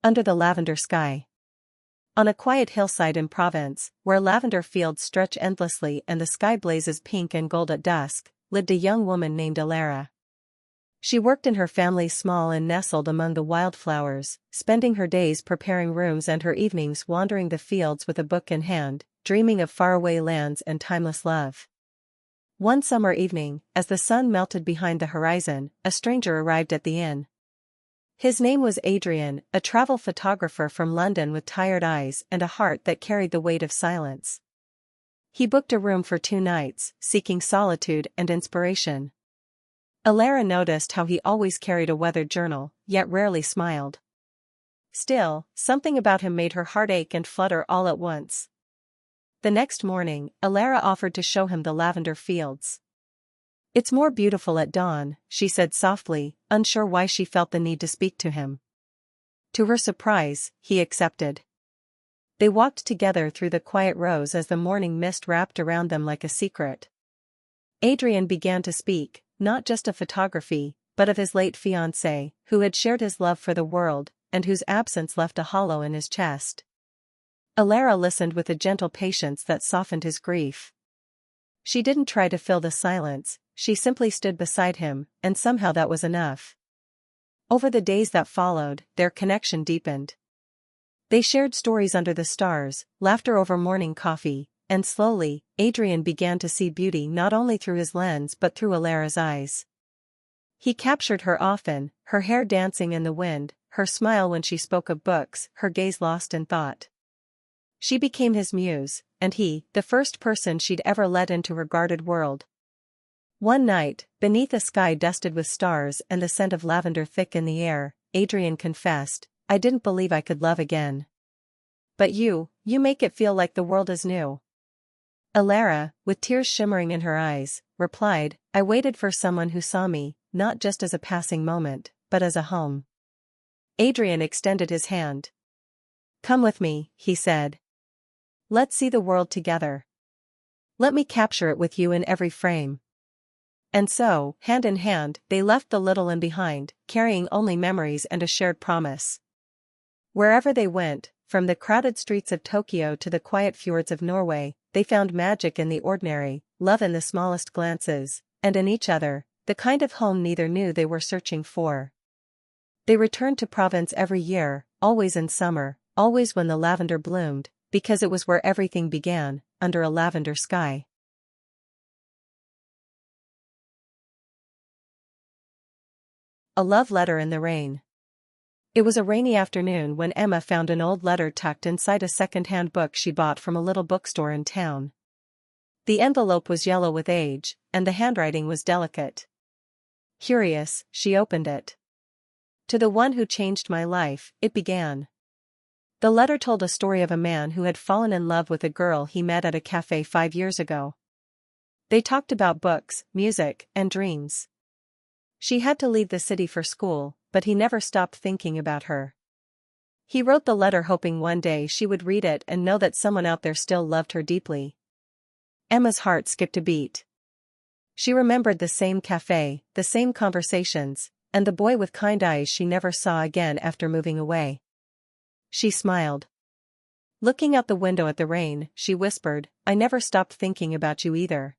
Under the lavender sky. On a quiet hillside in Provence, where lavender fields stretch endlessly and the sky blazes pink and gold at dusk, lived a young woman named Alara. She worked in her family's small inn nestled among the wildflowers, spending her days preparing rooms and her evenings wandering the fields with a book in hand, dreaming of faraway lands and timeless love. One summer evening, as the sun melted behind the horizon, a stranger arrived at the inn. His name was Adrian, a travel photographer from London with tired eyes and a heart that carried the weight of silence. He booked a room for 2 nights, seeking solitude and inspiration. Alara noticed how he always carried a weathered journal, yet rarely smiled. Still, something about him made her heart ache and flutter all at once. The next morning, Alara offered to show him the lavender fields. "It's more beautiful at dawn," she said softly, unsure why she felt the need to speak to him. To her surprise, he accepted. They walked together through the quiet rows as the morning mist wrapped around them like a secret. Adrian began to speak, not just of photography, but of his late fiancée, who had shared his love for the world, and whose absence left a hollow in his chest. Alara listened with a gentle patience that softened his grief. She didn't try to fill the silence, she simply stood beside him, and somehow that was enough. Over the days that followed, their connection deepened. They shared stories under the stars, laughter over morning coffee, and slowly, Adrian began to see beauty not only through his lens but through Alara's eyes. He captured her often, her hair dancing in the wind, her smile when she spoke of books, her gaze lost in thought. She became his muse, and he, the first person she'd ever let into her guarded world. One night, beneath a sky dusted with stars and the scent of lavender thick in the air, Adrian confessed, "I didn't believe I could love again. But you make it feel like the world is new." Alara, with tears shimmering in her eyes, replied, "I waited for someone who saw me, not just as a passing moment, but as a home." Adrian extended his hand. "Come with me," he said. "Let's see the world together. Let me capture it with you in every frame." And so, hand in hand, they left the little inn behind, carrying only memories and a shared promise. Wherever they went, from the crowded streets of Tokyo to the quiet fjords of Norway, they found magic in the ordinary, love in the smallest glances, and in each other, the kind of home neither knew they were searching for. They returned to Provence every year, always in summer, always when the lavender bloomed, because it was where everything began, under a lavender sky. A love letter in the rain. It was a rainy afternoon when Emma found an old letter tucked inside a second-hand book she bought from a little bookstore in town. The envelope was yellow with age, and the handwriting was delicate. Curious, she opened it. "To the one who changed my life," it began. The letter told a story of a man who had fallen in love with a girl he met at a cafe 5 years ago. They talked about books, music, and dreams. She had to leave the city for school, but he never stopped thinking about her. He wrote the letter hoping one day she would read it and know that someone out there still loved her deeply. Emma's heart skipped a beat. She remembered the same cafe, the same conversations, and the boy with kind eyes she never saw again after moving away. She smiled. Looking out the window at the rain, she whispered, "I never stopped thinking about you either."